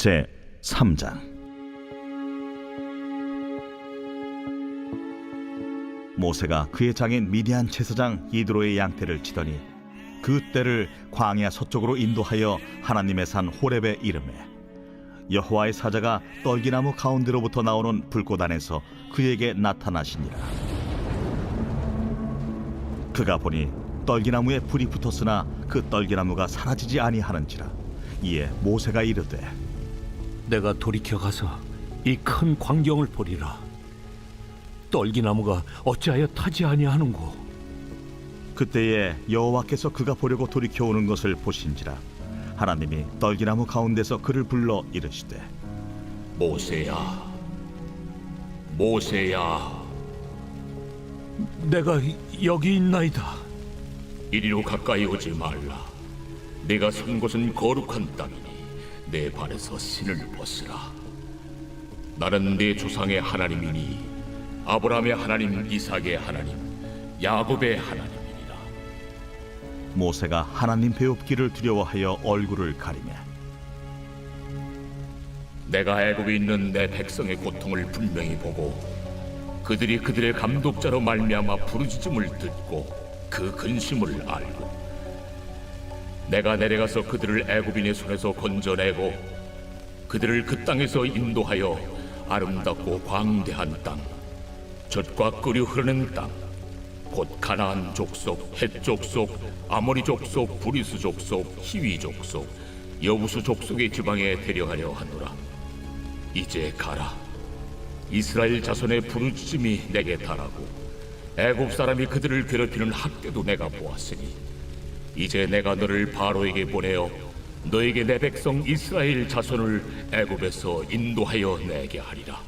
제 3장. 모세가 그의 장인 미디안 제사장 이드로의 양떼를 치더니 그 떼를 광야 서쪽으로 인도하여 하나님의 산 호렙에 이르매 여호와의 사자가 떨기나무 가운데로부터 나오는 불꽃 안에서 그에게 나타나시니라. 그가 보니 떨기나무에 불이 붙었으나 그 떨기나무가 사라지지 아니하는지라. 이에 모세가 이르되 내가 돌이켜 가서 이 큰 광경을 보리라. 떨기나무가 어찌하여 타지 아니하는고? 그때에 여호와께서 그가 보려고 돌이켜 오는 것을 보신지라. 하나님이 떨기나무 가운데서 그를 불러 이르시되 모세야, 모세야. 내가 여기 있나이다. 이리로 가까이 오지 말라. 내가 선 곳은 거룩한 땅이니 내 발에서 신을 벗으라. 나는 내 조상의 하나님이니 아브라함의 하나님, 이삭의 하나님, 야곱의 하나님이니라. 모세가 하나님 배웁기를 두려워하여 얼굴을 가리매 내가 애굽에 있는 내 백성의 고통을 분명히 보고 그들이 그들의 감독자로 말미암아 부르짖음을 듣고 그 근심을 알고 내가 내려가서 그들을 애굽인의 손에서 건져내고 그들을 그 땅에서 인도하여 아름답고 광대한 땅, 젖과 꿀이 흐르는 땅, 곧 가나안 족속, 헷 족속, 아모리 족속, 브리스 족속, 히위 족속, 여부수 족속의 지방에 데려가려 하노라. 이제 가라. 이스라엘 자손의 부르짖음이 내게 달하고 애굽 사람이 그들을 괴롭히는 학대도 내가 보았으니 이제 내가 너를 바로에게 보내어 너에게 내 백성 이스라엘 자손을 애굽에서 인도하여 내게 하리라.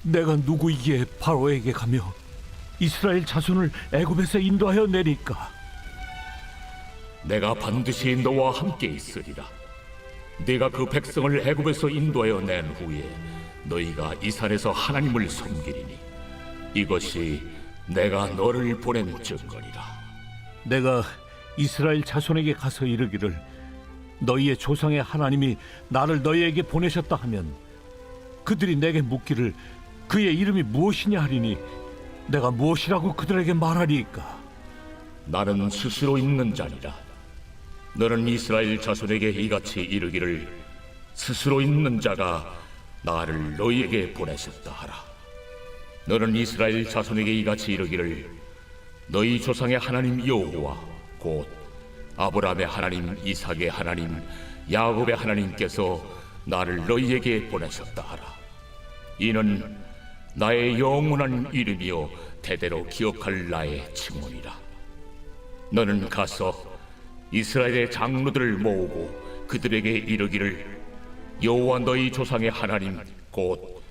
내가 누구이기에 바로에게 가며 이스라엘 자손을 애굽에서 인도하여 내릴까? 내가 반드시 너와 함께 있으리라. 네가 그 백성을 애굽에서 인도하여 낸 후에 너희가 이 산에서 하나님을 섬기리니 이것이 내가 너를 보낸 증거리라. 내가 이스라엘 자손에게 가서 이르기를 너희의 조상의 하나님이 나를 너희에게 보내셨다 하면 그들이 내게 묻기를 그의 이름이 무엇이냐 하리니 내가 무엇이라고 그들에게 말하리이까? 나는 스스로 있는 자니라. 너는 이스라엘 자손에게 이같이 이르기를 스스로 있는 자가 나를 너희에게 보내셨다 하라. 너는 이스라엘 자손에게 이같이 이르기를 너희 조상의 하나님 여호와 곧 아브라함의 하나님, 이삭의 하나님, 야곱의 하나님께서 나를 너희에게 보내셨다 하라. 이는 나의 영원한 이름이요 대대로 기억할 나의 칭언이라. 너는 가서 이스라엘의 장로들을 모으고 그들에게 이르기를 여호와 너희 조상의 하나님 곧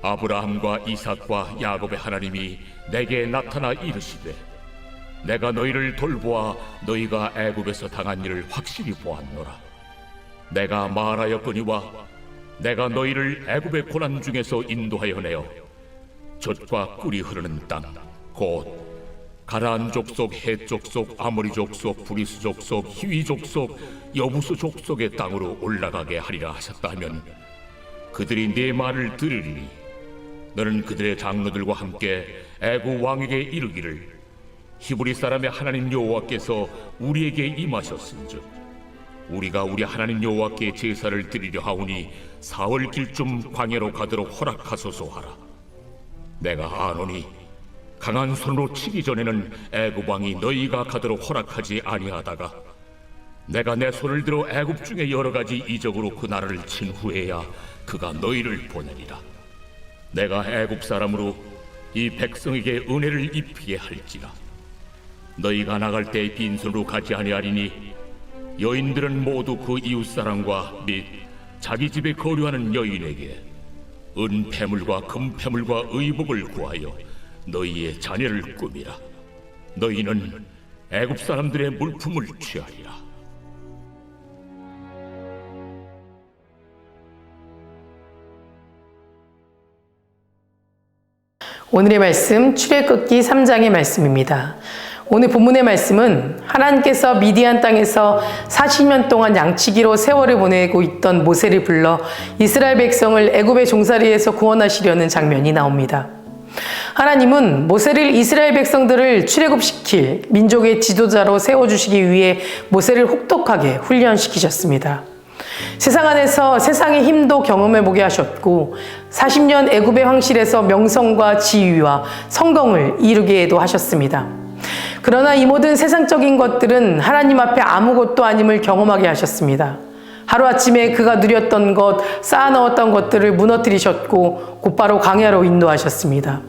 아브라함과 이삭과 야곱의 하나님이 내게 나타나 이르시되 내가 너희를 돌보아 너희가 애굽에서 당한 일을 확실히 보았노라. 내가 말하였거니와 내가 너희를 애굽의 고난 중에서 인도하여 내어 젖과 꿀이 흐르는 땅 곧 가나안 족속, 헷 족속, 아모리 족속, 브리스 족속, 히위 족속, 여부수 족속의 땅으로 올라가게 하리라 하셨다 하면 그들이 네 말을 들으리니 너는 그들의 장로들과 함께 애굽 왕에게 이르기를 히브리 사람의 하나님 여호와께서 우리에게 임하셨은즉 우리가 우리 하나님 여호와께 제사를 드리려 하오니 사흘 길쯤 광야로 가도록 허락하소서 하라. 내가 아노니 강한 손으로 치기 전에는 애굽 왕이 너희가 가도록 허락하지 아니하다가 내가 내 손을 들어 애굽 중에 여러 가지 이적으로 그 나라를 친 후에야 그가 너희를 보내리라. 내가 애굽 사람으로 이 백성에게 은혜를 입히게 할지라. 너희가 나갈 때 빈손으로 가지 아니하리니 여인들은 모두 그 이웃사람과 및 자기 집에 거류하는 여인에게 은폐물과 금폐물과 의복을 구하여 너희의 자녀를 꾸미라. 너희는 애굽 사람들의 물품을 취하리라. 오늘의 말씀 출애굽기 3장의 말씀입니다. 오늘 본문의 말씀은 하나님께서 미디안 땅에서 40년 동안 양치기로 세월을 보내고 있던 모세를 불러 이스라엘 백성을 애굽의 종살이에서 구원하시려는 장면이 나옵니다. 하나님은 모세를 이스라엘 백성들을 출애굽시킬 민족의 지도자로 세워주시기 위해 모세를 혹독하게 훈련시키셨습니다. 세상 안에서 세상의 힘도 경험해보게 하셨고 40년 애굽의 황실에서 명성과 지위와 성공을 이루게도 하셨습니다. 그러나 이 모든 세상적인 것들은 하나님 앞에 아무것도 아님을 경험하게 하셨습니다. 하루아침에 그가 누렸던 것, 쌓아넣었던 것들을 무너뜨리셨고 곧바로 광야로 인도하셨습니다.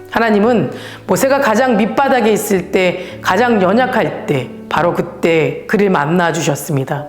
하나님은 모세가 가장 밑바닥에 있을 때, 가장 연약할 때, 바로 그때 그를 만나 주셨습니다.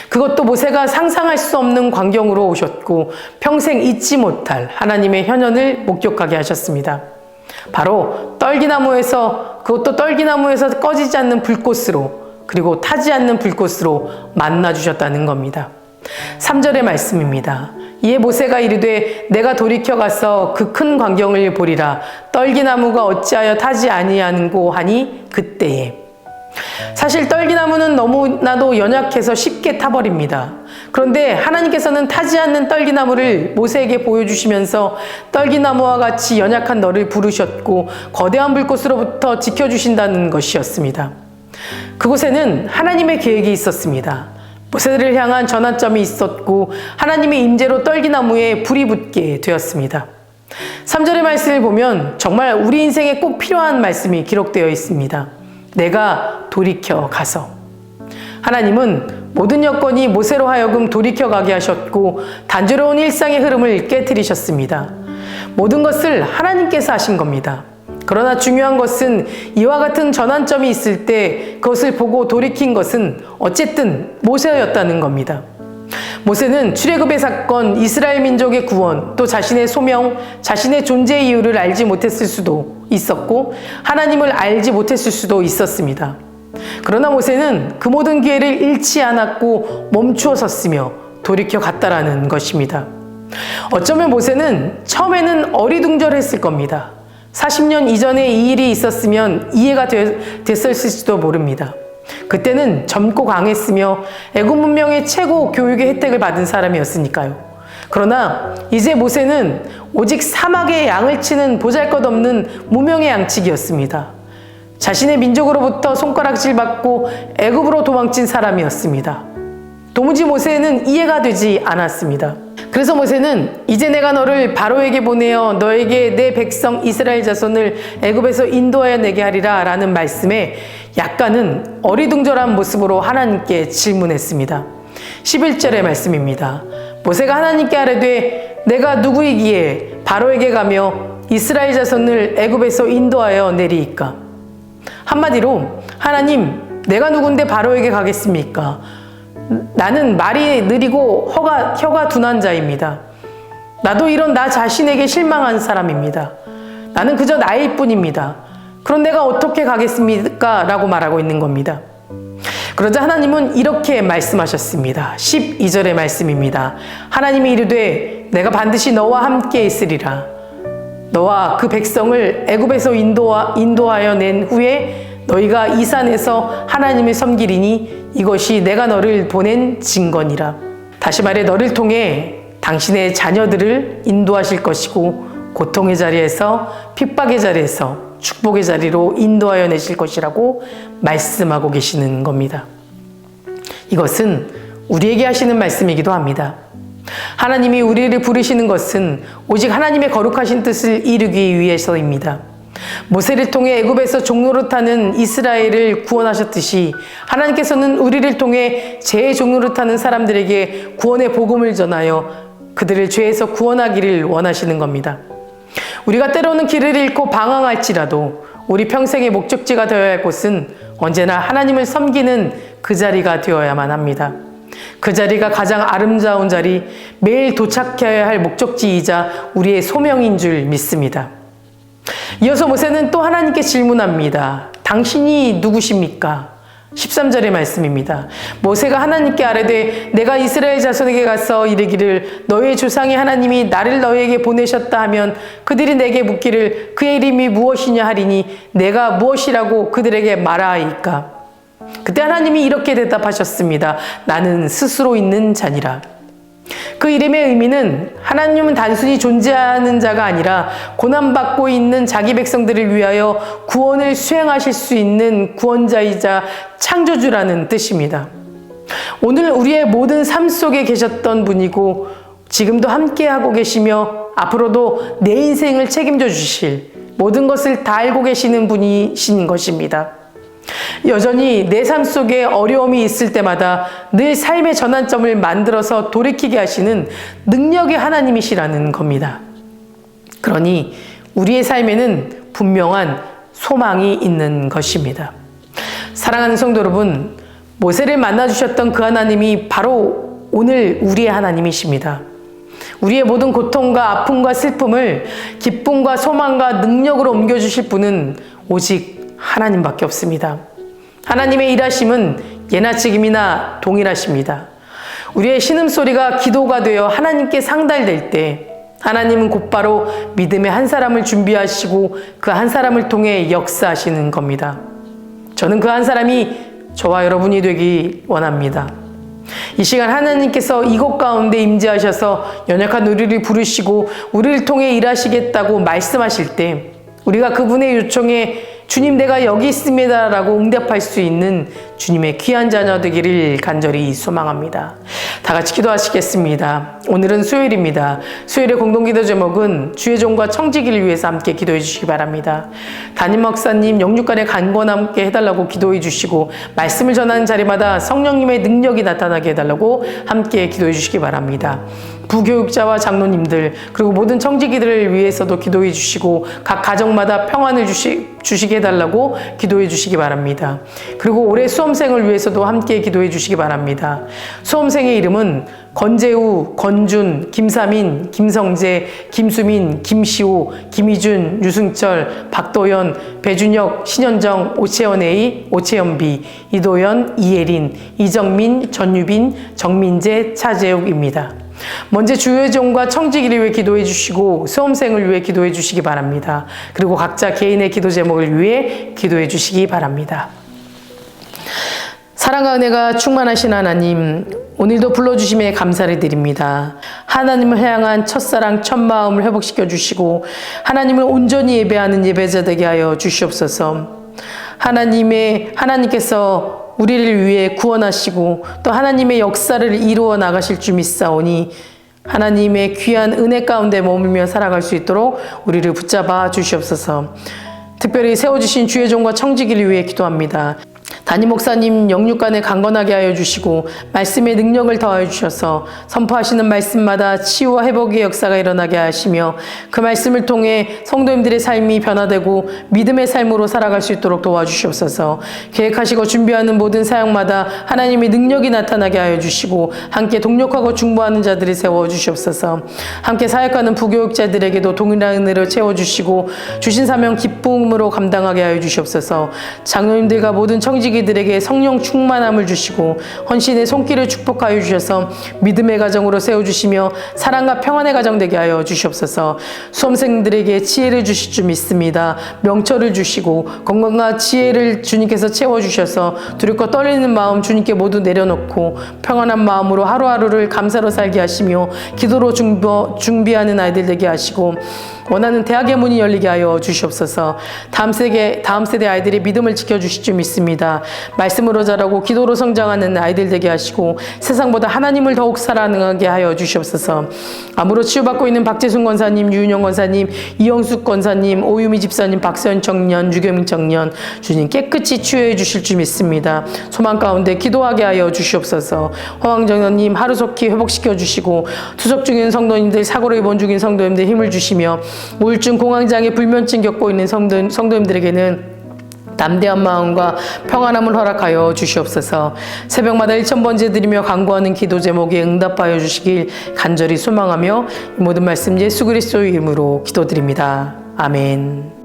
그것도 모세가 상상할 수 없는 광경으로 오셨고 평생 잊지 못할 하나님의 현현을 목격하게 하셨습니다. 바로 그것도 떨기나무에서 꺼지지 않는 불꽃으로, 그리고 타지 않는 불꽃으로 만나 주셨다는 겁니다. 3절의 말씀입니다. 이에 모세가 이르되 내가 돌이켜 가서 그 큰 광경을 보리라. 떨기나무가 어찌하여 타지 아니하는고 하니 그때에. 사실 떨기나무는 너무나도 연약해서 쉽게 타버립니다. 그런데 하나님께서는 타지 않는 떨기나무를 모세에게 보여주시면서 떨기나무와 같이 연약한 너를 부르셨고 거대한 불꽃으로부터 지켜주신다는 것이었습니다. 그곳에는 하나님의 계획이 있었습니다. 모세를 향한 전환점이 있었고 하나님의 임재로 떨기나무에 불이 붙게 되었습니다. 3절의 말씀을 보면 정말 우리 인생에 꼭 필요한 말씀이 기록되어 있습니다. 내가 돌이켜 가서. 하나님은 모든 여건이 모세로 하여금 돌이켜 가게 하셨고 단조로운 일상의 흐름을 깨뜨리셨습니다. 모든 것을 하나님께서 하신 겁니다. 그러나 중요한 것은 이와 같은 전환점이 있을 때 그것을 보고 돌이킨 것은 어쨌든 모세였다는 겁니다. 모세는 출애굽의 사건, 이스라엘 민족의 구원, 또 자신의 소명, 자신의 존재 이유를 알지 못했을 수도 있었고 하나님을 알지 못했을 수도 있었습니다. 그러나 모세는 그 모든 기회를 잃지 않았고 멈추어 섰으며 돌이켜 갔다라는 것입니다. 어쩌면 모세는 처음에는 어리둥절했을 겁니다. 40년 이전에 이 일이 있었으면 이해가 됐을지도 모릅니다. 그때는 젊고 강했으며 애굽 문명의 최고 교육의 혜택을 받은 사람이었으니까요. 그러나 이제 모세는 오직 사막의 양을 치는 보잘것없는 무명의 양치기였습니다. 자신의 민족으로부터 손가락질 받고 애굽으로 도망친 사람이었습니다. 도무지 모세는 이해가 되지 않았습니다. 그래서 모세는 이제 내가 너를 바로에게 보내어 너에게 내 백성 이스라엘 자손을 애굽에서 인도하여 내게 하리라 라는 말씀에 약간은 어리둥절한 모습으로 하나님께 질문했습니다. 11절의 말씀입니다. 모세가 하나님께 아뢰되 내가 누구이기에 바로에게 가며 이스라엘 자손을 애굽에서 인도하여 내리이까. 한마디로 하나님, 내가 누군데 바로에게 가겠습니까? 나는 말이 느리고 혀가 둔한 자입니다. 나도 이런 나 자신에게 실망한 사람입니다. 나는 그저 나일 뿐입니다. 그럼 내가 어떻게 가겠습니까? 라고 말하고 있는 겁니다. 그러자 하나님은 이렇게 말씀하셨습니다. 12절의 말씀입니다. 하나님이 이르되 내가 반드시 너와 함께 있으리라. 너와 그 백성을 애굽에서 인도하여 낸 후에 너희가 이 산에서 하나님을 섬기리니 이것이 내가 너를 보낸 증거니라. 다시 말해 너를 통해 당신의 자녀들을 인도하실 것이고 고통의 자리에서 핍박의 자리에서 축복의 자리로 인도하여 내실 것이라고 말씀하고 계시는 겁니다. 이것은 우리에게 하시는 말씀이기도 합니다. 하나님이 우리를 부르시는 것은 오직 하나님의 거룩하신 뜻을 이루기 위해서입니다. 모세를 통해 애굽에서 종노릇하는 이스라엘을 구원하셨듯이 하나님께서는 우리를 통해 죄의 종노릇하는 사람들에게 구원의 복음을 전하여 그들을 죄에서 구원하기를 원하시는 겁니다. 우리가 때로는 길을 잃고 방황할지라도 우리 평생의 목적지가 되어야 할 곳은 언제나 하나님을 섬기는 그 자리가 되어야만 합니다. 그 자리가 가장 아름다운 자리, 매일 도착해야 할 목적지이자 우리의 소명인 줄 믿습니다. 이어서 모세는 또 하나님께 질문합니다. 당신이 누구십니까? 13절의 말씀입니다. 모세가 하나님께 아뢰되 내가 이스라엘 자손에게 가서 이르기를 너희 조상의 하나님이 나를 너희에게 보내셨다 하면 그들이 내게 묻기를 그의 이름이 무엇이냐 하리니 내가 무엇이라고 그들에게 말하이까. 그때 하나님이 이렇게 대답하셨습니다. 나는 스스로 있는 자니라. 그 이름의 의미는 하나님은 단순히 존재하는 자가 아니라 고난받고 있는 자기 백성들을 위하여 구원을 수행하실 수 있는 구원자이자 창조주라는 뜻입니다. 오늘 우리의 모든 삶 속에 계셨던 분이고 지금도 함께하고 계시며 앞으로도 내 인생을 책임져 주실 모든 것을 다 알고 계시는 분이신 것입니다. 여전히 내 삶 속에 어려움이 있을 때마다 늘 삶의 전환점을 만들어서 돌이키게 하시는 능력의 하나님이시라는 겁니다. 그러니 우리의 삶에는 분명한 소망이 있는 것입니다. 사랑하는 성도 여러분, 모세를 만나주셨던 그 하나님이 바로 오늘 우리의 하나님이십니다. 우리의 모든 고통과 아픔과 슬픔을 기쁨과 소망과 능력으로 옮겨주실 분은 오직 하나님밖에 없습니다. 하나님의 일하심은 예나 지금이나 동일하십니다. 우리의 신음소리가 기도가 되어 하나님께 상달될 때 하나님은 곧바로 믿음의 한 사람을 준비하시고 그 한 사람을 통해 역사하시는 겁니다. 저는 그 한 사람이 저와 여러분이 되기 원합니다. 이 시간 하나님께서 이곳 가운데 임재하셔서 연약한 우리를 부르시고 우리를 통해 일하시겠다고 말씀하실 때 우리가 그분의 요청에 주님 내가 여기 있습니다 라고 응답할 수 있는 주님의 귀한 자녀 되기를 간절히 소망합니다. 다 같이 기도하시겠습니다. 오늘은 수요일입니다. 수요일의 공동기도 제목은 주의 종과 청지기를 위해서 함께 기도해 주시기 바랍니다. 담임 목사님 영육간의 간구와 함께 해달라고 기도해 주시고 말씀을 전하는 자리마다 성령님의 능력이 나타나게 해달라고 함께 기도해 주시기 바랍니다. 부교육자와 장로님들 그리고 모든 청지기들을 위해서도 기도해 주시고 각 가정마다 평안을 주시게 해달라고 기도해 주시기 바랍니다. 그리고 올해 수험생을 위해서도 함께 기도해 주시기 바랍니다. 수험생의 이름은 권재우, 권준, 김사민, 김성재, 김수민, 김시호, 김희준, 유승철, 박도연, 배준혁, 신현정, 오채연 A, 오채연 B, 이도연, 이예린, 이정민, 전유빈, 정민재, 차재욱입니다. 먼저 주의 종과 청지기를 위해 기도해 주시고 수험생을 위해 기도해 주시기 바랍니다. 그리고 각자 개인의 기도 제목을 위해 기도해 주시기 바랍니다. 사랑과 은혜가 충만하신 하나님, 오늘도 불러주심에 감사를 드립니다. 하나님을 향한 첫사랑 첫마음을 회복시켜 주시고 하나님을 온전히 예배하는 예배자 되게 하여 주시옵소서. 하나님께서 우리를 위해 구원하시고 또 하나님의 역사를 이루어 나가실 줄 믿사오니 하나님의 귀한 은혜 가운데 머물며 살아갈 수 있도록 우리를 붙잡아 주시옵소서. 특별히 세워주신 주의 종과 청지기를 위해 기도합니다. 담임 목사님 영육간에 강건하게 하여 주시고 말씀의 능력을 더하여 주셔서 선포하시는 말씀마다 치유와 회복의 역사가 일어나게 하시며 그 말씀을 통해 성도님들의 삶이 변화되고 믿음의 삶으로 살아갈 수 있도록 도와주시옵소서. 계획하시고 준비하는 모든 사역마다 하나님의 능력이 나타나게 하여 주시고 함께 동력하고 중보하는 자들을 세워주시옵소서. 함께 사역하는 부교육자들에게도 동일한 은혜를 채워주시고 주신 사명 기쁨으로 감당하게 하여 주시옵소서. 장로님들과 모든 청지기들에게 성령 충만함을 주시고 헌신의 손길을 축복하여 주셔서 믿음의 가정으로 세워주시며 사랑과 평안의 가정 되게 하여 주시옵소서. 수험생들에게 지혜를 주실 줄 믿습니다. 명철을 주시고 건강과 지혜를 주님께서 채워주셔서 두렵고 떨리는 마음 주님께 모두 내려놓고 평안한 마음으로 하루하루를 감사로 살게 하시며 기도로 준비하는 아이들 되게 하시고 원하는 대학의 문이 열리게 하여 주시옵소서. 다음 세대 아이들의 믿음을 지켜주실 줄 믿습니다. 말씀으로 자라고 기도로 성장하는 아이들 되게 하시고 세상보다 하나님을 더욱 사랑하게 하여 주시옵소서. 암으로 치유받고 있는 박재순 권사님, 유은영 권사님, 이영숙 권사님, 오유미 집사님, 박서연 청년, 유경민 청년 주님 깨끗이 치유해 주실 줄 믿습니다. 소망 가운데 기도하게 하여 주시옵소서. 허황정연님 하루속히 회복시켜 주시고 투석 중인 성도님들, 사고로 입원 중인 성도님들 힘을 주시며 우울증, 공황장애, 불면증 겪고 있는 성도님들에게는 담대한 마음과 평안함을 허락하여 주시옵소서. 새벽마다 1000번째 드리며 간구하는 기도 제목에 응답하여 주시길 간절히 소망하며 이 모든 말씀 예수 그리스도의 이름으로 기도드립니다. 아멘.